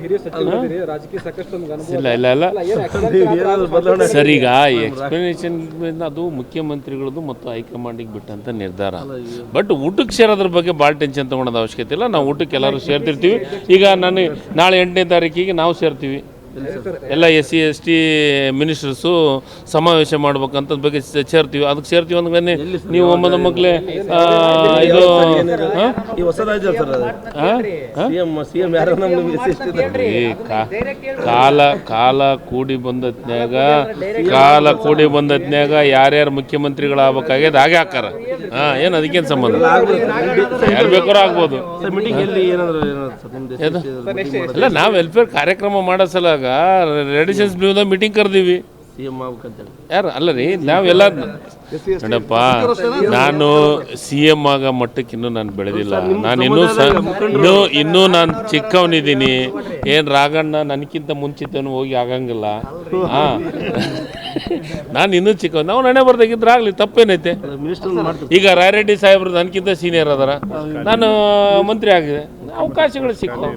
ಹಿರಿಯ ಸಚಿವರಿದ್ದೀರಿ, ರಾಜಕೀಯ ಸಾಕಷ್ಟು ನಮ್ಗೆ ಅನುಭವ ಇಲ್ಲ ಇಲ್ಲ ಇಲ್ಲ ಸರ್, ಈಗ ಎಕ್ಸ್ಪ್ಲನೇಷನ್ ಅದು ಮುಖ್ಯಮಂತ್ರಿಗಳದ್ದು ಮತ್ತು ಹೈಕಮಾಂಡಿಗೆ ಬಿಟ್ಟಂಥ ನಿರ್ಧಾರ. ಬಟ್ ಊಟಕ್ಕೆ ಸೇರೋದ್ರ ಬಗ್ಗೆ ಭಾಳ ಟೆನ್ಷನ್ ತೊಗೊಳೋದು ಅವಶ್ಯಕತೆ ಇಲ್ಲ. ನಾವು ಊಟಕ್ಕೆ ಎಲ್ಲರೂ ಸೇರ್ತಿರ್ತೀವಿ. ಈಗ ನಾನು ನಾಳೆ 8ನೇ ತಾರೀಕಿಗೆ ನಾವು ಸೇರ್ತೀವಿ, ಎಲ್ಲ SC ST ಮಿನಿಸ್ಟರ್ಸು ಸಮಾವೇಶ ಮಾಡ್ಬೇಕಂತ ಬಗ್ಗೆ ಸೇರ್ತೀವಿ. ಅದಕ್ಕೆ ಸೇರ್ತೀವಿ ಅಂದ್ಮೇಲೆ ನೀವು ಒಮ್ಮದ ಮಕ್ಕಳೇ ಇದು ಕಾಲ ಕೂಡಿ ಬಂದತ್ನ್ಯಾಗ ಯಾರ್ಯಾರು ಮುಖ್ಯಮಂತ್ರಿಗಳಾಗಬೇಕಾಗ್ಯದ ಹಾಗೆ ಹಾಕಾರ. ಏನು ಅದಕ್ಕೇನು ಸಂಬಂಧ? ಯಾರು ಬೇಕಾದ್ರೂ ಆಗ್ಬೋದು. ಇಲ್ಲ, ನಾವು ವೆಲ್ಫೇರ್ ಕಾರ್ಯಕ್ರಮ ಮಾಡೋ ಸಲಾಗ ರೆಡಿಷನ್ಸ್ ಮೀಟಿಂಗ್ ಕರೆದೀವಿ. ಯಾರು ಅಲ್ಲ ರೀ, ನಾವೆಲ್ಲ ನೋಡಪ್ಪ, ನಾನು CM ಆಗ ಮಟ್ಟಕ್ಕೆ ಇನ್ನೂ ನಾನು ಬೆಳೆದಿಲ್ಲ. ನಾನು ಇನ್ನೂ ನಾನು ಚಿಕ್ಕವನಿದ್ದೀನಿ. ಏನು ರಾಘಣ್ಣ ನನಗಿಂತ ಮುಂಚಿತನು ಹೋಗಿ ಆಗಂಗಿಲ್ಲ. ನಾನು ಇನ್ನೂ ಚಿಕ್ಕವನು. ನಾವು ನಡೆ ಬರ್ದಾಗಿದ್ರೆ ಆಗಲಿ, ತಪ್ಪೇನೈತೆ? ಈಗ ರಾಯರೆಡ್ಡಿ ಸಾಹೇಬ್ರು ನನಗಿಂತ ಸೀನಿಯರ್ ಅದಾರ, ನಾನು ಮಂತ್ರಿ ಆಗಿದೆ, ಅವಕಾಶಗಳು ಸಿಕ್ಕವು.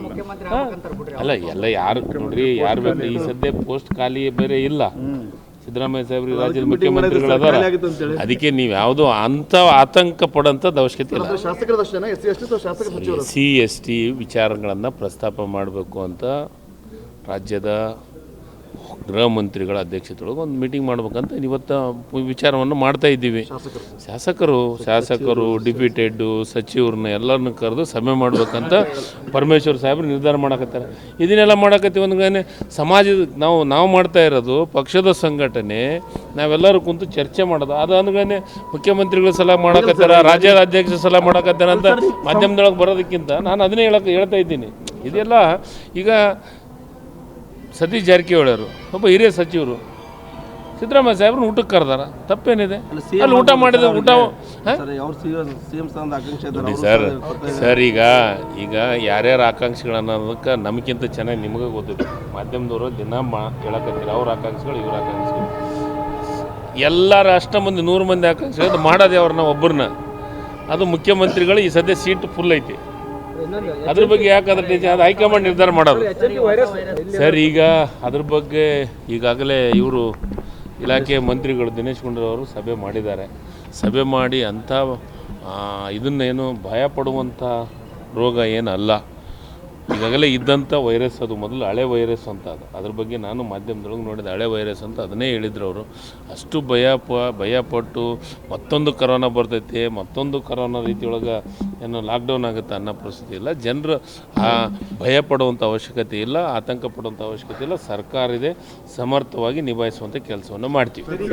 ಅಲ್ಲ ಎಲ್ಲ ಯಾರು ನೋಡ್ರಿ, ಯಾರು ಬೇಕು ಈ ಸದ್ಯ ಪೋಸ್ಟ್ ಖಾಲಿ ಬೇರೆ ಇಲ್ಲ. ಸಿದ್ದರಾಮಯ್ಯ ಸಾಹೇಬ್ರಿಗೆ ರಾಜ್ಯದ ಮುಖ್ಯಮಂತ್ರಿಗಳು ಅದಾರ. ಅದಕ್ಕೆ ನೀವು ಯಾವುದೋ ಅಂಥ ಆತಂಕ ಪಡೋಂಥದ್ದು ಅವಶ್ಯಕತೆ ಇಲ್ಲ. SC ST ವಿಚಾರಗಳನ್ನು ಪ್ರಸ್ತಾಪ ಮಾಡಬೇಕು ಅಂತ ರಾಜ್ಯದ ಗೃಹ ಮಂತ್ರಿಗಳ ಅಧ್ಯಕ್ಷತೆಯೊಳಗೆ ಒಂದು ಮೀಟಿಂಗ್ ಮಾಡ್ಬೇಕಂತ ಇವತ್ತು ವಿಚಾರವನ್ನು ಮಾಡ್ತಾ ಇದ್ದೀವಿ. ಶಾಸಕರು ಡಿಪ್ಯೂಟೆಡ್ಡು ಸಚಿವರನ್ನ ಎಲ್ಲರನ್ನ ಕರೆದು ಸಭೆ ಮಾಡ್ಬೇಕಂತ ಪರಮೇಶ್ವರ್ ಸಾಹೇಬ್ರು ನಿರ್ಧಾರ ಮಾಡಕತ್ತಾರೆ. ಇದನ್ನೆಲ್ಲ ಮಾಡಕತ್ತೀವಿ ಅಂದ್ಗಾನೆ ಸಮಾಜದ ನಾವು ಮಾಡ್ತಾ ಇರೋದು ಪಕ್ಷದ ಸಂಘಟನೆ, ನಾವೆಲ್ಲರೂ ಕುಂತು ಚರ್ಚೆ ಮಾಡೋದು. ಅದು ಅಂದ್ಗಾನೆ ಮುಖ್ಯಮಂತ್ರಿಗಳು ಸಲಹೆ ಮಾಡಕತ್ತಾರ, ರಾಜ್ಯದ ಅಧ್ಯಕ್ಷ ಸಲಹೆ ಮಾಡಕತ್ತಾರ ಅಂತ ಮಾಧ್ಯಮದೊಳಗೆ ಬರೋದಕ್ಕಿಂತ ನಾನು ಅದನ್ನೇ ಹೇಳ್ತಾ ಇದ್ದೀನಿ. ಇದೆಲ್ಲ ಈಗ ಸತೀಶ್ ಜಾರಕಿಹೊಳಿ ಅವರು ಒಬ್ಬ ಹಿರಿಯ ಸಚಿವರು, ಸಿದ್ದರಾಮಯ್ಯ ಸಾಹೇಬ್ರನ್ನ ಊಟಕ್ಕೆ ಕರೆದಾರ, ತಪ್ಪೇನಿದೆ? ಅಲ್ಲಿ ಊಟ ಮಾಡಿದ ಊಟ ಸರ್ ಈಗ ಯಾರ್ಯಾರ ಆಕಾಂಕ್ಷಿಗಳು ಅನ್ನೋದಕ್ಕೆ ನಮಗಿಂತ ಚೆನ್ನಾಗಿ ನಿಮಗೆ ಗೊತ್ತಿದೆ. ಮಾಧ್ಯಮದವರು ದಿನ ಹೇಳಕತ್ತೀರ ಅವ್ರ ಆಕಾಂಕ್ಷಿಗಳು ಇವ್ರ ಆಕಾಂಕ್ಷಿಗಳು. ಎಲ್ಲರ ಅಷ್ಟ ಮಂದಿ 100 ಮಂದಿ ಆಕಾಂಕ್ಷಿಗಳು ಮಾಡೋದೇ ಅವ್ರನ್ನ ಒಬ್ಬರನ್ನ. ಅದು ಮುಖ್ಯಮಂತ್ರಿಗಳು ಈ ಸದ್ಯ ಸೀಟ್ ಫುಲ್ ಐತಿ. ಅದ್ರ ಬಗ್ಗೆ ಯಾಕಾದ್ರೆ ಅದು ಹೈಕಮಾಂಡ್ ನಿರ್ಧಾರ ಮಾಡೋದು ಸರ್. ಈಗ ಅದ್ರ ಬಗ್ಗೆ ಈಗಾಗಲೇ ಇವರು ಇಲಾಖೆಯ ಮಂತ್ರಿಗಳು ದಿನೇಶ್ ಗುಂಡೂರಾವ್ ಅವರು ಸಭೆ ಮಾಡಿದ್ದಾರೆ. ಸಭೆ ಮಾಡಿ ಅಂಥ ಇದನ್ನೇನು ಭಯ ಪಡುವಂಥ ರೋಗ ಏನಲ್ಲ. ಈಗಾಗಲೇ ಇದ್ದಂಥ ವೈರಸ್, ಅದು ಮೊದಲು ಹಳೆ ವೈರಸ್ ಅಂತ. ಅದ್ರ ಬಗ್ಗೆ ನಾನು ಮಾಧ್ಯಮದೊಳಗೆ ನೋಡಿದ, ಹಳೆ ವೈರಸ್ ಅಂತ ಅದನ್ನೇ ಹೇಳಿದ್ರು ಅವರು. ಅಷ್ಟು ಭಯಪಟ್ಟು ಮತ್ತೊಂದು ಕರೋನಾ ಬರ್ತೈತೆ, ಮತ್ತೊಂದು ಕರೋನಾ ರೀತಿಯೊಳಗೆ ಏನು ಲಾಕ್ಡೌನ್ ಆಗುತ್ತೆ ಅನ್ನೋ ಪರಿಸ್ಥಿತಿ ಇಲ್ಲ. ಜನರು ಭಯ ಪಡುವಂಥ ಅವಶ್ಯಕತೆ ಇಲ್ಲ, ಆತಂಕ ಪಡುವಂಥ ಅವಶ್ಯಕತೆ ಇಲ್ಲ. ಸರ್ಕಾರ ಇದೆ, ಸಮರ್ಥವಾಗಿ ನಿಭಾಯಿಸುವಂಥ ಕೆಲಸವನ್ನು ಮಾಡ್ತೀವಿ.